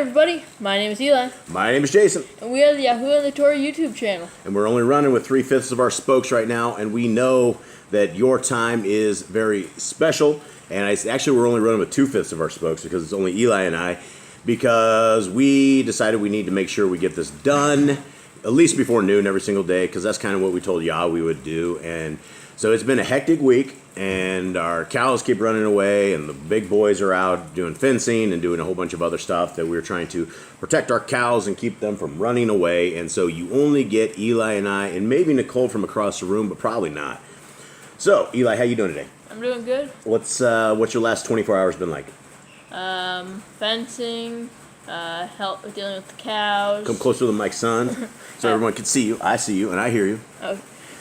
everybody, my name is Eli. My name is Jason. And we are the YHWH and the Torah YouTube channel. And we're only running with 3/5 of our spokes right now, and we know that your time is very special. And actually we're only running with 2/5 of our spokes because it's only Eli and I, because we decided we need to make sure we get this done at least before noon every single day, because that's kind of what we told Yah we would do. And so it's been a hectic week, and our cows keep running away, and the big boys are out doing fencing and doing a whole bunch of other stuff that we're trying to protect our cows and keep them from running away. And so you only get Eli and I, and maybe Nicole from across the room, but probably not. So, Eli, how you doing today? I'm doing good. What's your last 24 hours been like? Fencing, dealing with the cows. Come closer to the mic, son, so everyone can see you. I see you, and I hear you.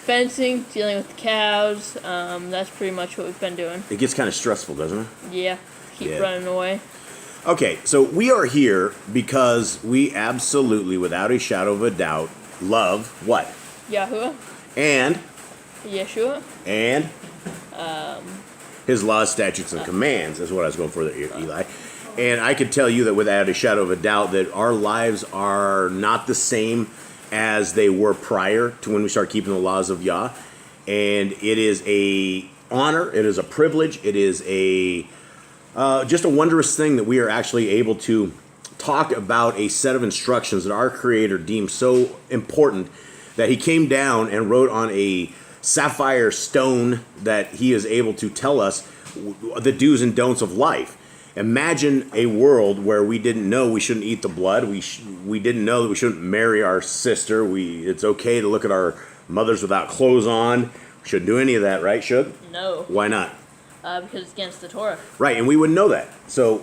Fencing, dealing with the cows. That's pretty much what we've been doing. It gets kind of stressful, doesn't it? Yeah, keep running away. Okay, so we are here because we absolutely, without a shadow of a doubt, love what? YHWH. And? Yeshua. And? His laws, statutes, and commands is what I was going for there, Eli. And I could tell you that without a shadow of a doubt that our lives are not the same as they were prior to when we started keeping the laws of Yah. And it is a honor, it is a privilege, it is a just a wondrous thing that we are actually able to talk about a set of instructions that our Creator deemed so important that He came down and wrote on a sapphire stone that He is able to tell us the do's and don'ts of life. Imagine a world where we didn't know we shouldn't eat the blood. We didn't know that we shouldn't marry our sister. It's okay to look at our mothers without clothes on. We shouldn't do any of that, right, Shug? No. Why not? Because it's against the Torah. Right, and we wouldn't know that. So,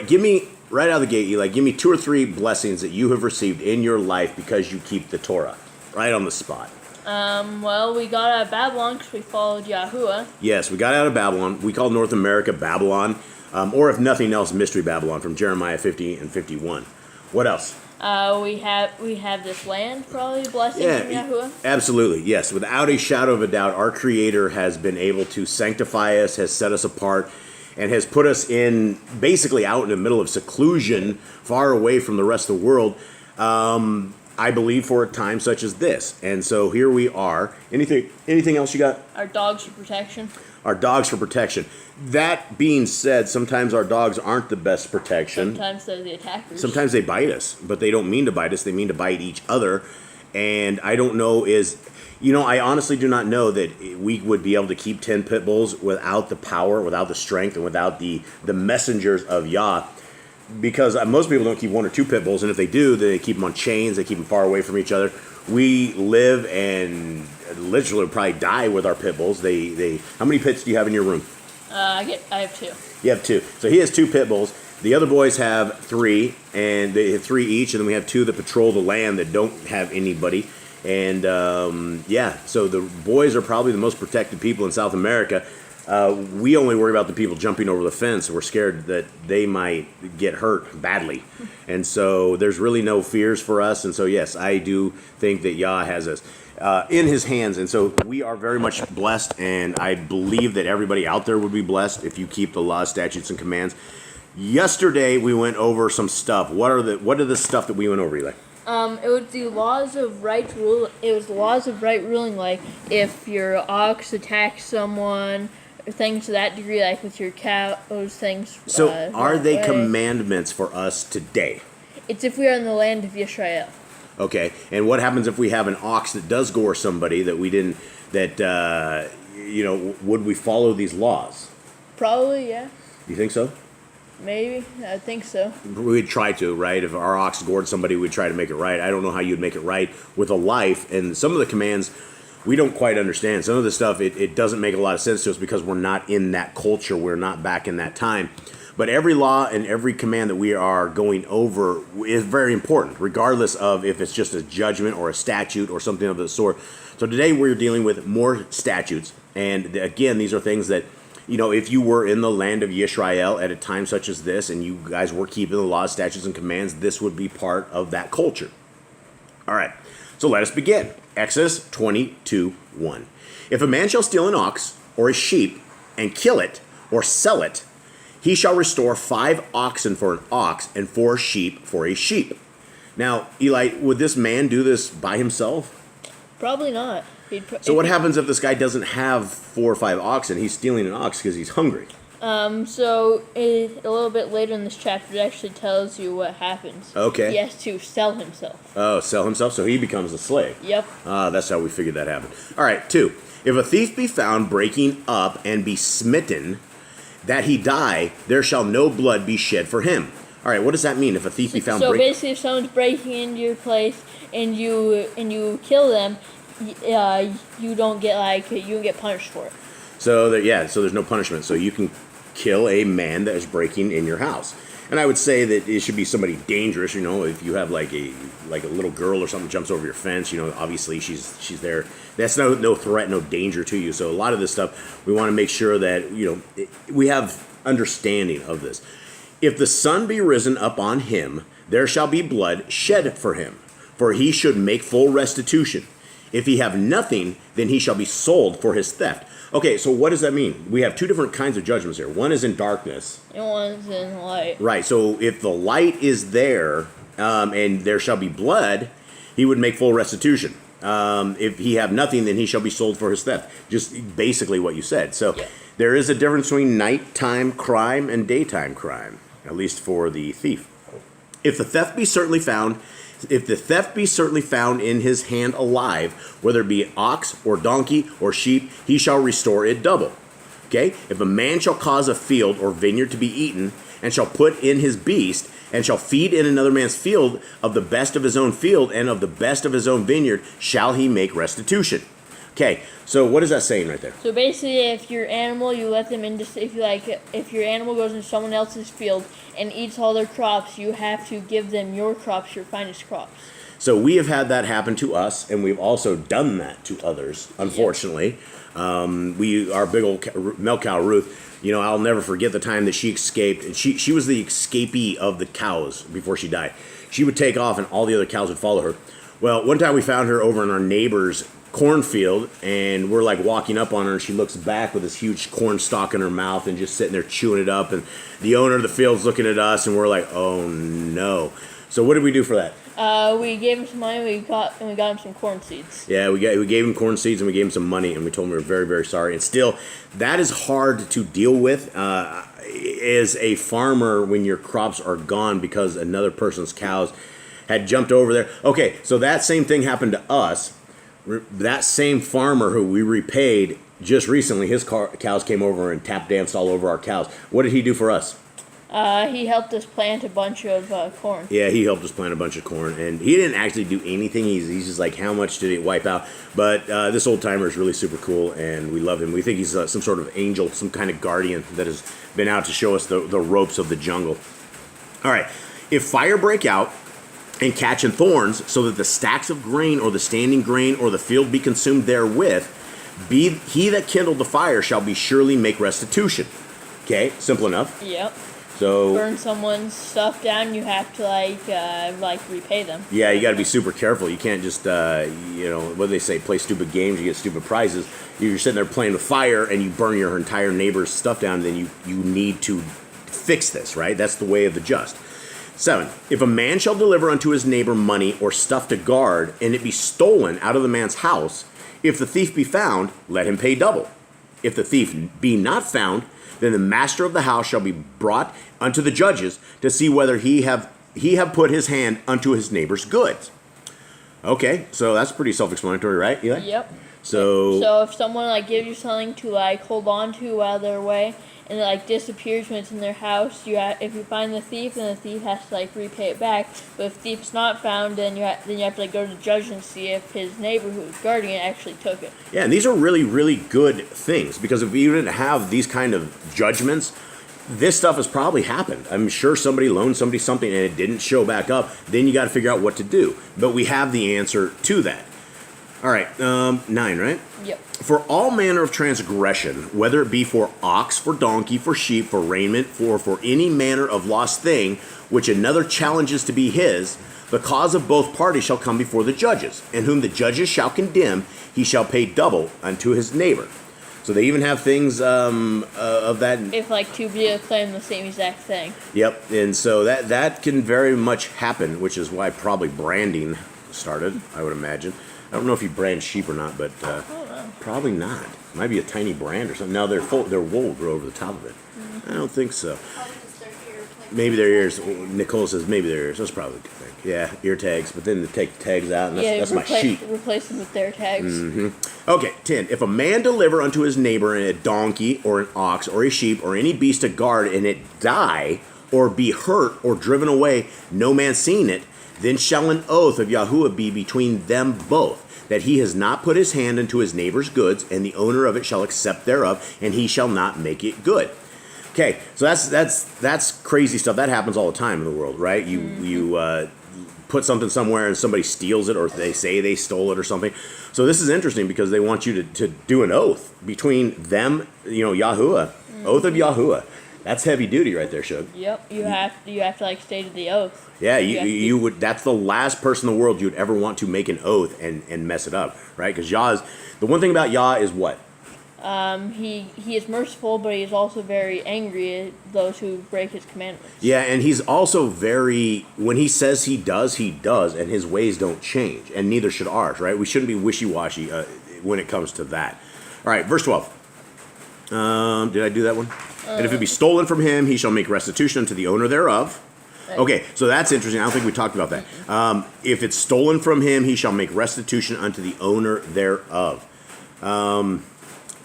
give me, right out of the gate, Eli, give me 2 or 3 blessings that you have received in your life because you keep the Torah. Right on the spot. Well, we got out of Babylon because we followed YHWH. Yes, we got out of Babylon. We called North America Babylon. Or if nothing else, Mystery Babylon from Jeremiah 50 and 51. What else? We have this land, probably blessing from YHWH. Absolutely, yes. Without a shadow of a doubt, our Creator has been able to sanctify us, has set us apart, and has put us in basically out in the middle of seclusion, far away from the rest of the world. I believe for a time such as this. And so here we are. Anything else you got? Our dogs for protection. Our dogs for protection. That being said, sometimes our dogs aren't the best protection. Sometimes they're the attackers. Sometimes they bite us, but they don't mean to bite us. They mean to bite each other. And I don't know I honestly do not know that we would be able to keep 10 pit bulls without the power, without the strength, and without the messengers of Yah. Because most people don't keep 1 or 2 pit bulls, and if they do, they keep them on chains, they keep them far away from each other. We live and literally probably die with our pit bulls. How many pits do you have in your room? I have 2. You have 2. So he has 2 pit bulls. The other boys have 3, and they have 3 each, and then we have 2 that patrol the land that don't have anybody. And so the boys are probably the most protected people in South America. We only worry about the people jumping over the fence. We're scared that they might get hurt badly. And so there's really no fears for us. And so, yes, I do think that Yah has us in His hands. And so we are very much blessed. And I believe that everybody out there would be blessed if you keep the laws, statutes, and commands. Yesterday, we went over some stuff. What are the stuff that we went over, Eli? It was the laws of right rule. It was the laws of right ruling, like if your ox attacks someone, things to that degree, like with your cows, things. So, are they commandments for us today? It's if we are in the land of Israel. Okay, and what happens if we have an ox that does gore somebody that we didn't? Would we follow these laws? Probably, yeah. You think so? Maybe. I think so. We'd try to, right? If our ox gored somebody, we'd try to make it right. I don't know how you'd make it right with a life. And some of the commands we don't quite understand. Some of the stuff, it doesn't make a lot of sense to us because we're not in that culture. We're not back in that time. But every law and every command that we are going over is very important, regardless of if it's just a judgment or a statute or something of the sort. So today we're dealing with more statutes. And again, these are things that, if you were in the land of Yisrael at a time such as this, and you guys were keeping the laws, statutes, and commands, this would be part of that culture. All right, so let us begin. Exodus 22:1. If a man shall steal an ox or a sheep and kill it or sell it, he shall restore 5 oxen for an ox and 4 sheep for a sheep. Now, Eli, would this man do this by himself? Probably not. So what happens if this guy doesn't have 4 or 5 oxen? He's stealing an ox because he's hungry. So a little bit later in this chapter, it actually tells you what happens. Okay. He has to sell himself. Oh, sell himself? So he becomes a slave. Yep. That's how we figured that happened. All right, 2. If a thief be found breaking up and be smitten, that he die, there shall no blood be shed for him. All right, what does that mean? If a thief be found breaking... So basically, if someone's breaking into your place and you kill them, you don't get punished for it. So there's no punishment. So you can kill a man that is breaking in your house. And I would say that it should be somebody dangerous. If you have like a little girl or something jumps over your fence, obviously she's there. That's no threat, no danger to you. So a lot of this stuff, we want to make sure that we have understanding of this. If the sun be risen up on him, there shall be blood shed for him, for he should make full restitution. If he have nothing, then he shall be sold for his theft. Okay, so what does that mean? We have 2 different kinds of judgments here. One is in darkness. And one's in light. Right, so if the light is there, and there shall be blood, he would make full restitution. If he have nothing, then he shall be sold for his theft. Just basically what you said. So There is a difference between nighttime crime and daytime crime, at least for the thief. If the theft be certainly found in his hand alive, whether it be ox or donkey or sheep, he shall restore it double. Okay? If a man shall cause a field or vineyard to be eaten, and shall put in his beast, and shall feed in another man's field of the best of his own field and of the best of his own vineyard, shall he make restitution. Okay, so what is that saying right there? So basically, if your animal, you let them into, if your animal goes into someone else's field and eats all their crops, you have to give them your crops, your finest crops. So we have had that happen to us, and we've also done that to others, unfortunately. Our big old milk cow, Ruth, I'll never forget the time that she escaped. And she was the escapee of the cows before she died. She would take off, and all the other cows would follow her. Well, one time we found her over in our neighbor's cornfield, and we're like walking up on her, and she looks back with this huge corn stalk in her mouth and just sitting there chewing it up, and the owner of the field's looking at us, and we're like, oh no. So what did we do for that? We gave him some money. We got him some corn seeds. Yeah, we gave him corn seeds, and we gave him some money, and we told him we were very, very sorry. And still, that is hard to deal with as a farmer when your crops are gone because another person's cows had jumped over there. Okay, so that same thing happened to us. That same farmer who we repaid just recently, his cows came over and tap danced all over our cows. What did he do for us? He helped us plant a bunch of corn. Yeah, he helped us plant a bunch of corn, and he didn't actually do anything. He's just like, how much did it wipe out? But this old timer is really super cool, and we love him. We think he's some sort of angel, some kind of guardian that has been out to show us the ropes of the jungle. All right, if fire break out and catch in thorns, so that the stacks of grain or the standing grain or the field be consumed therewith, he that kindled the fire shall be surely make restitution. Okay, simple enough. Yep. So burn someone's stuff down, you have to repay them. Yeah, you got to be super careful. You can't just what do they say? Play stupid games, you get stupid prizes. You're sitting there playing with fire and you burn your entire neighbor's stuff down. Then you need to fix this, right? That's the way of the just. 7. If a man shall deliver unto his neighbor money or stuff to guard, and it be stolen out of the man's house, if the thief be found, let him pay double. If the thief be not found, then the master of the house shall be brought unto the judges to see whether he have put his hand unto his neighbor's goods. Okay, so that's pretty self-explanatory, right, Eli? Yep. So if someone gives you something to hold on to while they're away, and it disappears when it's in their house, if you find the thief, then the thief has to repay it back. But if the thief is not found, then you have to go to the judge and see if his neighbor who was guarding it actually took it. Yeah, and these are really, really good things, because if you didn't have these kind of judgments, this stuff has probably happened. I'm sure somebody loaned somebody something and it didn't show back up. Then you got to figure out what to do. But we have the answer to that. All right, 9, right? Yep. For all manner of transgression, whether it be for ox, for donkey, for sheep, for raiment, for any manner of lost thing, which another challenges to be his, the cause of both parties shall come before the judges, and whom the judges shall condemn, he shall pay double unto his neighbor. So they even have things of that. If like two people claim the same exact thing. Yep, and so that can very much happen, which is why probably branding started, I would imagine. I don't know if you brand sheep or not, but probably not. Might be a tiny brand or something. Now their wool will grow over the top of it. Mm-hmm. I don't think so. Maybe their ears. Nicole says maybe their ears. That's probably a good thing. Yeah, ear tags. But then they take the tags out, and that's my sheep. Replace them with their tags. Mm-hmm. Okay, 10. If a man deliver unto his neighbor a donkey or an ox or a sheep or any beast of guard, and it die or be hurt or driven away, no man seeing it, then shall an oath of YHWH be between them both, that he has not put his hand into his neighbor's goods, and the owner of it shall accept thereof, and he shall not make it good. Okay, so that's crazy stuff. That happens all the time in the world, right? You put something somewhere and somebody steals it, or they say they stole it or something. So this is interesting because they want you to do an oath between them, YHWH, oath of YHWH. That's heavy duty right there, Shug. Yep, you have to like state the oath. Yeah, you would. That's the last person in the world you'd ever want to make an oath and mess it up, right? Because Yah is the one thing about Yah is what. He is merciful, but he is also very angry at those who break his commandments. Yeah, and he's also very, when he says he does, and his ways don't change, and neither should ours, right? We shouldn't be wishy-washy when it comes to that. All right, verse 12. Did I do that one? And if it be stolen from him, he shall make restitution unto the owner thereof. Okay, so that's interesting. I don't think we talked about that. If it's stolen from him, he shall make restitution unto the owner thereof.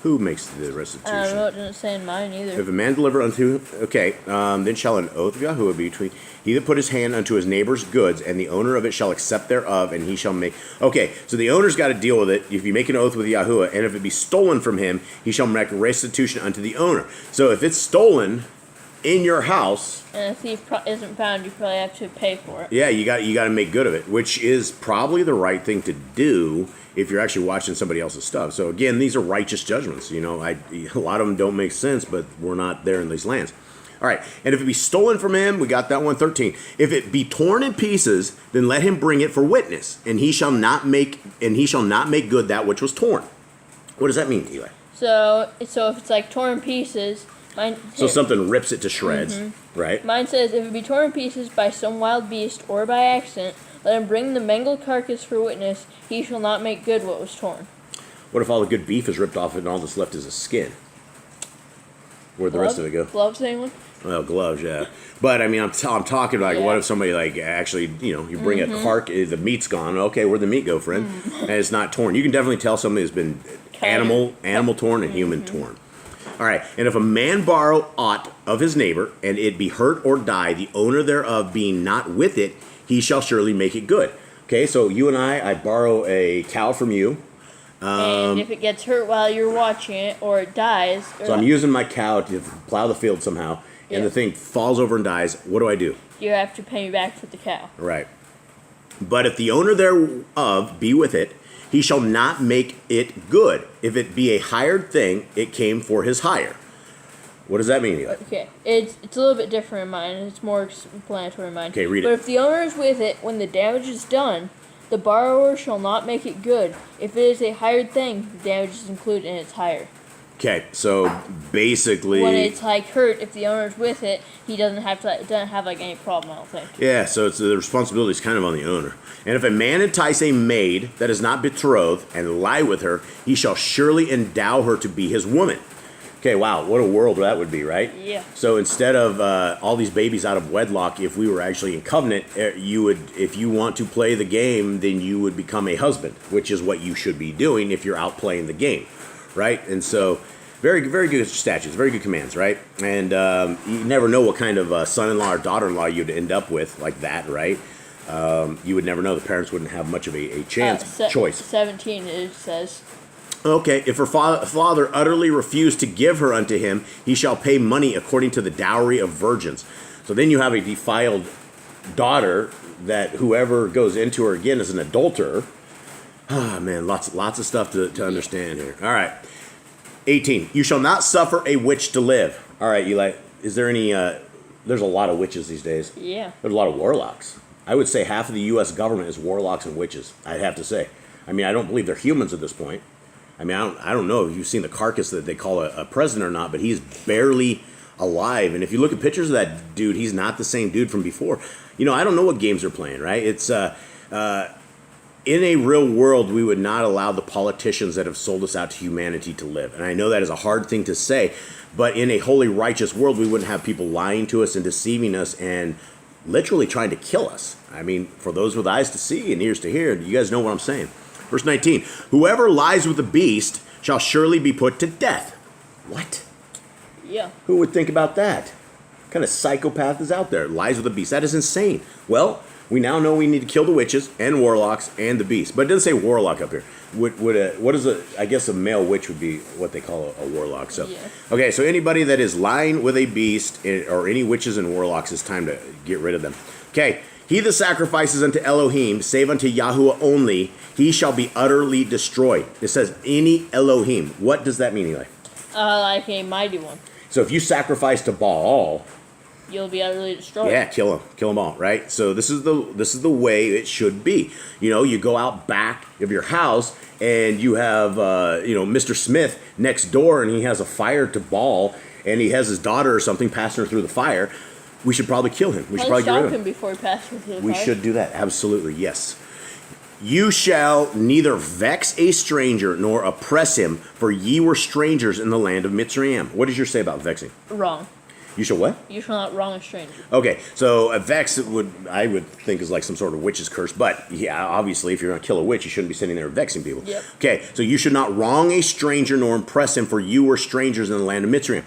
Who makes the restitution? I don't know, it doesn't say in mine either. If a man deliver unto, then shall an oath of YHWH be between he that put his hand unto his neighbor's goods, and the owner of it shall accept thereof, and he shall make. Okay, so the owner's got to deal with it. If you make an oath with YHWH, and if it be stolen from him, he shall make restitution unto the owner. So if it's stolen in your house, and a thief isn't found, you probably have to pay for it. Yeah, you got to make good of it, which is probably the right thing to do if you're actually watching somebody else's stuff. So again, these are righteous judgments. A lot of them don't make sense, but we're not there in these lands. All right, and if it be stolen from him, we got that one. 13. If it be torn in pieces, then let him bring it for witness, and he shall not make good that which was torn. What does that mean, Eli? So if it's like torn in pieces. So something rips it to shreds, right? Mine says, if it be torn in pieces by some wild beast or by accident, let him bring the mangled carcass for witness. He shall not make good what was torn. What if all the good beef is ripped off and all that's left is a skin? Where'd the rest of it go? Gloves, anyone? Well, gloves, yeah. But I mean, I'm talking like, what if somebody actually, you bring a the meat's gone. Okay, where'd the meat go, friend? And it's not torn. You can definitely tell somebody has been animal torn and human torn. All right, and if a man borrow aught of his neighbor, and it be hurt or die, the owner thereof being not with it, he shall surely make it good. Okay, so you and I borrow a cow from you. And if it gets hurt while you're watching it, or it dies... So I'm using my cow to plow the field somehow, and the thing falls over and dies. What do? You have to pay me back for the cow. Right. But if the owner thereof be with it, he shall not make it good. If it be a hired thing, it came for his hire. What does that mean, Eli? Okay, it's a little bit different in mine. It's more explanatory in mine. Okay, read it. But if the owner is with it when the damage is done, the borrower shall not make it good. If it is a hired thing, the damage is included in its hire. Okay, so basically, when it's hurt, if the owner's with it, he doesn't have any problem, I don't think. Yeah, so it's the responsibility is kind of on the owner. And if a man entice a maid that is not betrothed and lie with her, he shall surely endow her to be his woman. Okay, wow, what a world that would be, right? Yeah. So instead of all these babies out of wedlock, if we were actually in covenant, if you want to play the game, then you would become a husband, which is what you should be doing if you're out playing the game. Right? And so, very, very good statutes, very good commands, right? And you never know what kind of son-in-law or daughter-in-law you'd end up with like that, right? You would never know. The parents wouldn't have much of a choice. 17, it says. Okay, if her father utterly refused to give her unto him, he shall pay money according to the dowry of virgins. So then you have a defiled daughter that whoever goes into her again is an adulterer. Ah, man, lots of stuff to understand here. All right. 18. You shall not suffer a witch to live. All right, Eli, is there any... there's a lot of witches these days. Yeah. There's a lot of warlocks. I would say half of the U.S. government is warlocks and witches, I'd have to say. I mean, I don't believe they're humans at this point. I mean, I don't know if you've seen the carcass that they call a president or not, but he's barely alive. And if you look at pictures of that dude, he's not the same dude from before. You know, I don't know what games they're playing, right? It's in a real world, we would not allow the politicians that have sold us out to humanity to live. And I know that is a hard thing to say, but in a holy, righteous world, we wouldn't have people lying to us and deceiving us and literally trying to kill us. I mean, for those with eyes to see and ears to hear, you guys know what I'm saying. Verse 19, whoever lies with the beast shall surely be put to death. What? Yeah. Who would think about that? What kind of psychopath is out there? Lies with the beast. That is insane. Well, we now know we need to kill the witches and warlocks and the beast. But it doesn't say warlock up here. I guess a male witch would be what they call a warlock. So, yeah. Okay, so anybody that is lying with a beast or any witches and warlocks, it's time to get rid of them. Okay, he that sacrifices unto Elohim, save unto Yahuwah only, he shall be utterly destroyed. It says any Elohim. What does that mean, Eli? Like a mighty one. So if you sacrifice to Baal, you'll be utterly destroyed. yeah, kill them all, right? So this is the way it should be. You know, you go out back of your house and you have Mr. Smith next door, and he has a fire to Baal, and he has his daughter or something passing her through the fire. We should probably kill him. We should probably get rid of him before he passes through the fire. We should do that. Absolutely, yes. You shall neither vex a stranger nor oppress him, for ye were strangers in the land of Mitzrayim. What does your say about vexing? Wrong. You shall what? You shall not wrong a stranger. Okay, so a vex I would think is like some sort of witch's curse, but yeah, obviously if you're going to kill a witch, you shouldn't be sitting there vexing people. Yep. Okay, so you should not wrong a stranger nor impress him, for you were strangers in the land of Mitzrayim.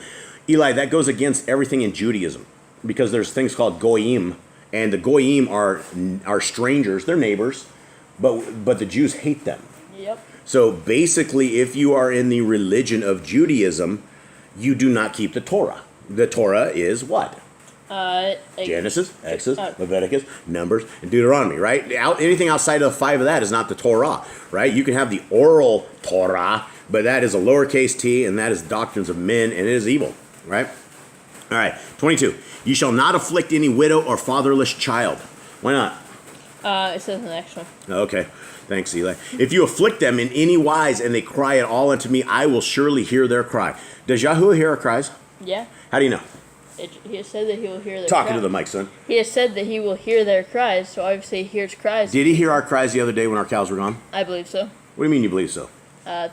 Eli, that goes against everything in Judaism, because there's things called goyim, and the goyim are strangers, they're neighbors, but the Jews hate them. Yep. So basically, if you are in the religion of Judaism, you do not keep the Torah. The Torah is what? Genesis, Exodus, Leviticus, Numbers, and Deuteronomy, right? Anything outside of 5 of that is not the Torah, right? You can have the oral Torah, but that is a lowercase t, and that is doctrines of men, and it is evil, right? All right, 22. You shall not afflict any widow or fatherless child. Why not? It says in the next one. Okay. Thanks, Eli. If you afflict them in any wise and they cry at all unto me, I will surely hear their cry. Does Yahuwah hear our cries? Yeah. How do you know? He has said that he will hear their Talking cries. to the mic, son. He has said that he will hear their cries, so obviously he hears cries. Did he hear our cries the other day when our cows were gone? I believe so. What do you mean you believe so?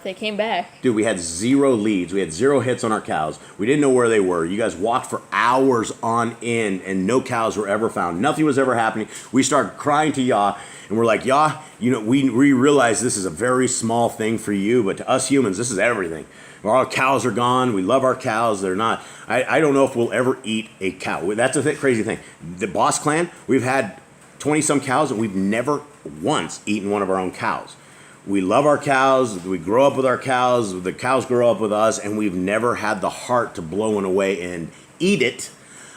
They came back. Dude, we had 0 leads. We had 0 hits on our cows. We didn't know where they were. You guys walked for hours on end, and no cows were ever found. Nothing was ever happening. We started crying to Yah, and we're like, Yah, we realize this is a very small thing for you, but to us humans, this is everything. Our cows are gone. We love our cows. They're not. I don't know if we'll ever eat a cow. That's a crazy thing. The Boss Clan, we've had 20-some cows, and we've never once eaten one of our own cows. We love our cows. We grow up with our cows. The cows grow up with us, and we've never had the heart to blow one away and eat it.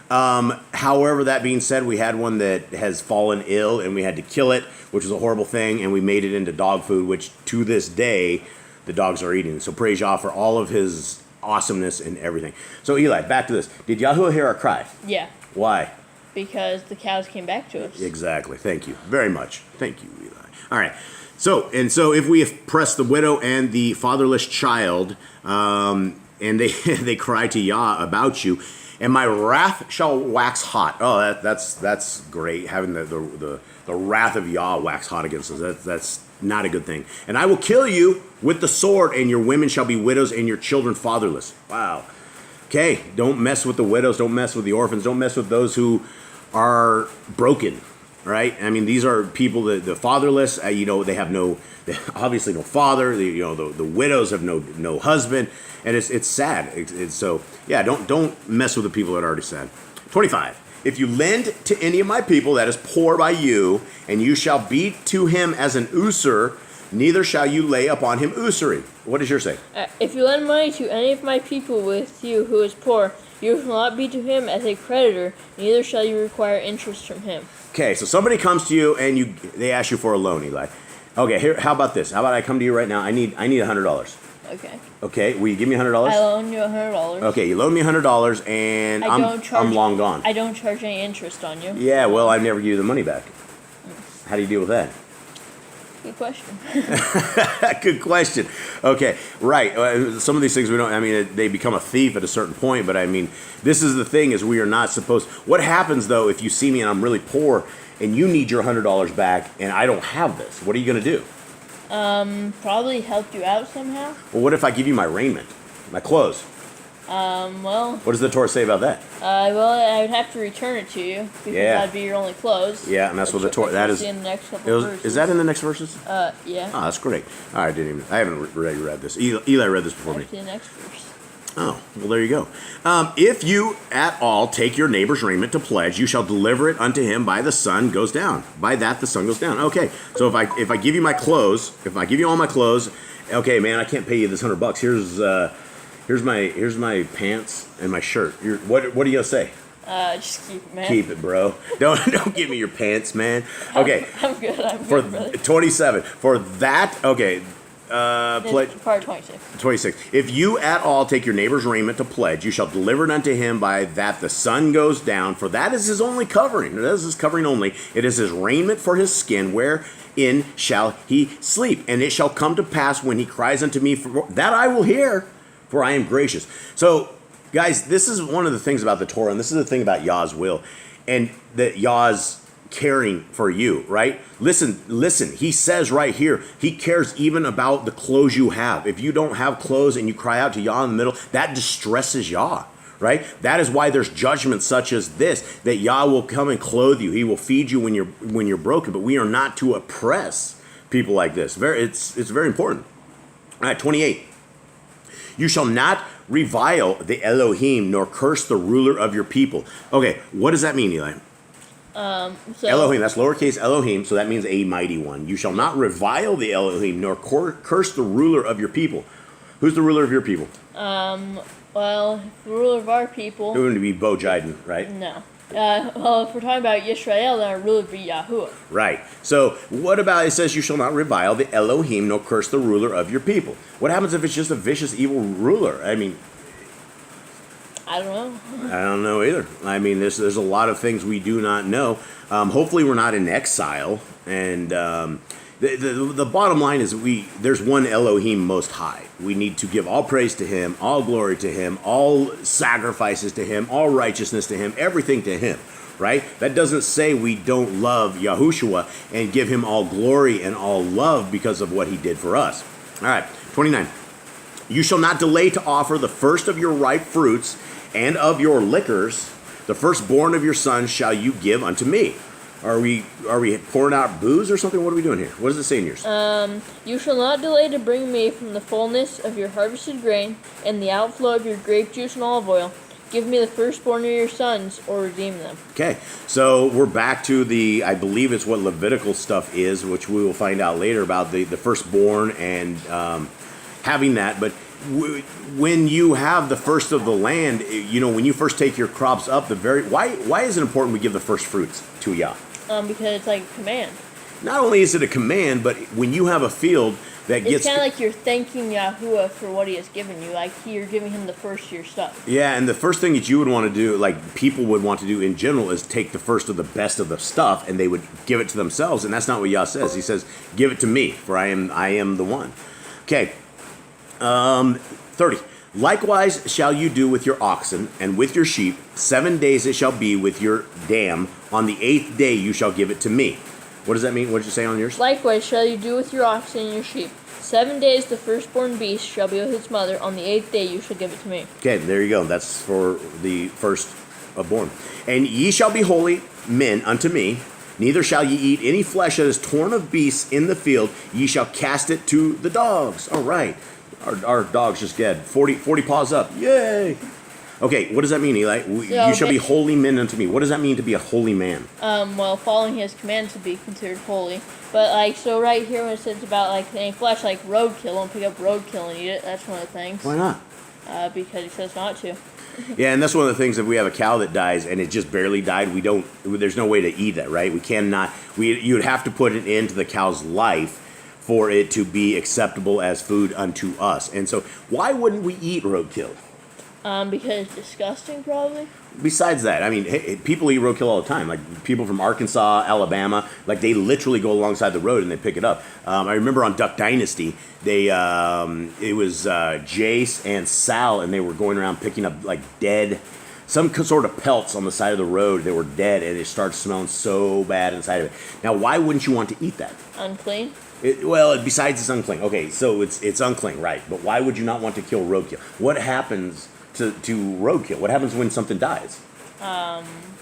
However, that being said, we had one that has fallen ill, and we had to kill it, which was a horrible thing, and we made it into dog food, which to this day, the dogs are eating. So praise Yah for all of his awesomeness and everything. So Eli, back to this. Did Yahuwah hear our cry? Yeah. Why? Because the cows came back to us. Exactly. Thank you very much. Thank you, Eli. All right. So if we oppress the widow and the fatherless child, and they cry to Yah about you, and my wrath shall wax hot. Oh, that's great, having the wrath of Yah wax hot against us. That's not a good thing. And I will kill you with the sword, and your women shall be widows, and your children fatherless. Wow. Okay, don't mess with the widows. Don't mess with the orphans. Don't mess with those who are broken. Right? I mean, these are people that the fatherless. They have obviously no father. The widows have no husband, and it's sad. So yeah, don't mess with the people that are already sad. 25. If you lend to any of my people that is poor by you, and you shall be to him as an usurer, neither shall you lay upon him usury. What does yours say? If you lend money to any of my people with you who is poor, you shall not be to him as a creditor, neither shall you require interest from him. Okay, so somebody comes to you and they ask you for a loan, Eli. Okay, here. How about this? How about I come to you right now? I need $100. Okay. Okay, will you give me $100? I loan you $100. Okay, you loan me $100, and I'm long gone. I don't charge any interest on you. Yeah, well, I never give you the money back. How do you deal with that? Good question. Good question. Okay, right. Some of these things we don't. I mean, they become a thief at a certain point. But I mean, this is the thing: is we are not supposed. What happens though if you see me and I'm really poor and you need your $100 back and I don't have this? What are you going to do? Probably help you out somehow. Well, what if I give you my raiment, my clothes? Well. What does the Torah say about that? Well, I would have to return it to you because that'd be your only clothes. Yeah, and that's what the Torah. That is. In the next couple verses. Is that in the next verses? Yeah. Oh, that's great. All right, I haven't read this. Eli read this before me. The next verse. Oh, well, there you go. If you at all take your neighbor's raiment to pledge, you shall deliver it unto him by the sun goes down. By that the sun goes down. Okay, so if I give you my clothes, if I give you all my clothes, okay, man, I can't pay you this $100. Here's my pants and my shirt. What are you gonna say? Just keep it, man. Keep it, bro. Don't give me your pants, man. Okay. I'm good. For brother. 27. For that, okay. Part 26. 26. If you at all take your neighbor's raiment to pledge, you shall deliver it unto him by that the sun goes down, for that is his only covering. That is his covering only. It is his raiment for his skin, wherein shall he sleep. And it shall come to pass when he cries unto me, for that I will hear, for I am gracious. So, guys, this is one of the things about the Torah, and this is the thing about Yah's will, and that Yah's caring for you, right? Listen, he says right here, he cares even about the clothes you have. If you don't have clothes and you cry out to Yah in the middle, that distresses Yah, right? That is why there's judgment such as this, that Yah will come and clothe you. He will feed you when you're broken, but we are not to oppress people like this. It's very important. All right, 28. You shall not revile the Elohim, nor curse the ruler of your people. Okay, what does that mean, Eli? So Elohim, that's lowercase Elohim, so that means a mighty one. You shall not revile the Elohim, nor curse the ruler of your people. Who's the ruler of your people? Well, the ruler of our people. It wouldn't be Bo Jiden, right? No. Well, if we're talking about Yisrael, then our ruler would be Yahuwah. Right. So, what about it says you shall not revile the Elohim, nor curse the ruler of your people? What happens if it's just a vicious, evil ruler? I mean, I don't know. I don't know either. I mean, there's a lot of things we do not know. Hopefully, we're not in exile. And the bottom line is there's one Elohim Most High. We need to give all praise to Him, all glory to Him, all sacrifices to Him, all righteousness to Him, everything to Him. Right? That doesn't say we don't love Yahushua and give Him all glory and all love because of what He did for us. All right, 29. You shall not delay to offer the first of your ripe fruits and of your liquors, the firstborn of your sons shall you give unto me. Are we pouring out booze or something? What are we doing here? What does it say in yours? You shall not delay to bring me from the fullness of your harvested grain and the outflow of your grape juice and olive oil. Give me the firstborn of your sons, or redeem them. Okay, so we're back to I believe it's what Levitical stuff is, which we will find out later about the firstborn and having that. But when you have the first of the land, when you first take your crops up, why is it important we give the first fruits to Yah? Because it's like a command. Not only is it a command, but when you have a field that gets... It's kind of like you're thanking Yahuwah for what He has given you. Like you're giving Him the first of your stuff. Yeah, and the first thing that you would want to do, like people would want to do in general, is take the first of the best of the stuff, and they would give it to themselves, and that's not what Yah says. He says, give it to me, for I am the one. Okay, 30. Likewise shall you do with your oxen and with your sheep. 7 days it shall be with your dam. On the 8th day you shall give it to me. What does that mean? What did you say on yours? Likewise shall you do with your oxen and your sheep. 7 days the firstborn beast shall be with its mother. On the 8th day you shall give it to me. Okay, there you go. That's for the firstborn. And ye shall be holy men unto me. Neither shall ye eat any flesh that is torn of beasts in the field. Ye shall cast it to the dogs. All right. Our dog's just dead. 40 paws up. Yay! Okay, what does that mean, Eli? You shall be holy men unto me. What does that mean to be a holy man? Well, following His commands to be considered holy. But, so right here when it says about, any flesh, like roadkill, don't pick up roadkill and eat it. That's one of the things. Why not? Because He says not to. Yeah, and that's one of the things, if we have a cow that dies and it just barely died, there's no way to eat that, right? You'd have to put it into the cow's life for it to be acceptable as food unto us. And so, why wouldn't we eat roadkill? Because it's disgusting, probably. Besides that, I mean, people eat roadkill all the time. Like people from Arkansas, Alabama, like they literally go alongside the road and they pick it up. I remember on Duck Dynasty, it was Jace and Sal, and they were going around picking up like dead, some sort of pelts on the side of the road that were dead, and it started smelling so bad inside of it. Now, why wouldn't you want to eat that? Unclean. Besides it's unclean. Okay, so it's unclean, right? But why would you not want to kill roadkill? What happens to roadkill? What happens when something dies?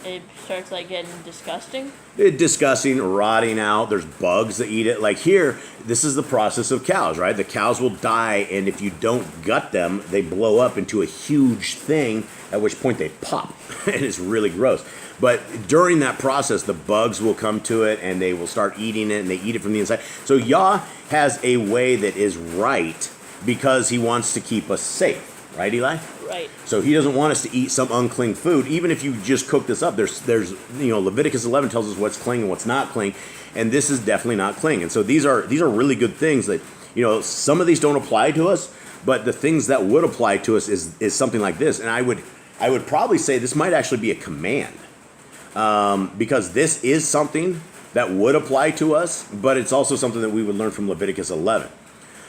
It starts like getting disgusting. Disgusting, rotting out. There's bugs that eat it. Like here, this is the process of cows, right? The cows will die, and if you don't gut them, they blow up into a huge thing, at which point they pop, and it's really gross. But during that process, the bugs will come to it, and they will start eating it, and they eat it from the inside. So Yah has a way that is right because he wants to keep us safe. Right, Eli? Right. So he doesn't want us to eat some unclean food. Even if you just cook this up, there's Leviticus 11 tells us what's clean and what's not clean, and this is definitely not clean. And so these are really good things that, some of these don't apply to us, but the things that would apply to us is something like this. And I would probably say this might actually be a command, because this is something that would apply to us, but it's also something that we would learn from Leviticus 11.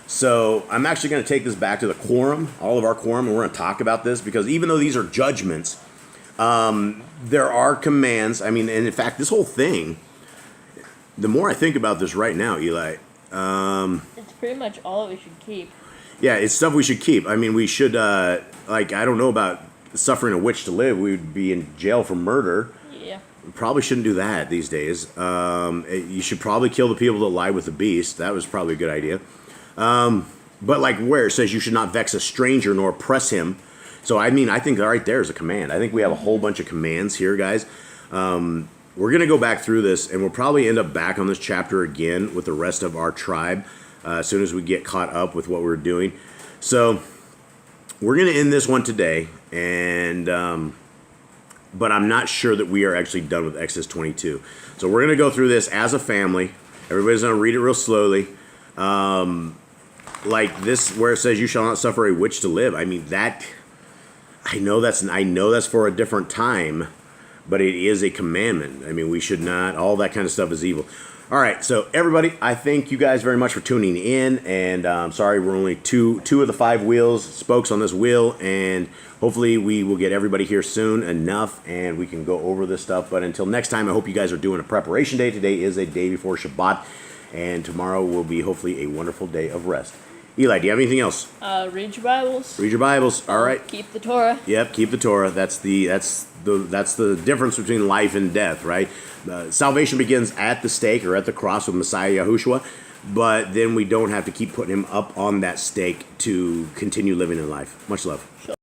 So I'm actually going to take this back to the quorum, all of our quorum, and we're going to talk about this because even though these are judgments, there are commands. I mean, and in fact, this whole thing, the more I think about this right now, Eli, it's pretty much all that we should keep. Yeah, it's stuff we should keep. I mean, we should, I don't know about suffering a witch to live. We would be in jail for murder. Yeah. We probably shouldn't do that these days. You should probably kill the people that lie with the beast. That was probably a good idea. But like where it says you should not vex a stranger nor oppress him. So I think right there is a command. I think we have a whole bunch of commands here, guys. We're going to go back through this, and we'll probably end up back on this chapter again with the rest of our tribe as soon as we get caught up with what we're doing. So we're going to end this one today, and but I'm not sure that we are actually done with Exodus 22. So we're going to go through this as a family. Everybody's going to read it real slowly. Like this, where it says, "You shall not suffer a witch to live." I mean that. I know that's for a different time, but it is a commandment. I mean, we should not. All that kind of stuff is evil. All right, so everybody, I thank you guys very much for tuning in. And sorry, we're only two of the 5 wheels, spokes on this wheel, and hopefully we will get everybody here soon enough, and we can go over this stuff. But until next time, I hope you guys are doing a preparation day. Today is a day before Shabbat. And tomorrow will be hopefully a wonderful day of rest. Eli, do you have anything else? Read your Bibles. Read your Bibles. All right. Keep the Torah. Yep, keep the Torah. That's the difference between life and death, right? Salvation begins at the stake or at the cross with Messiah Yahushua, but then we don't have to keep putting him up on that stake to continue living in life. Much love. Sure.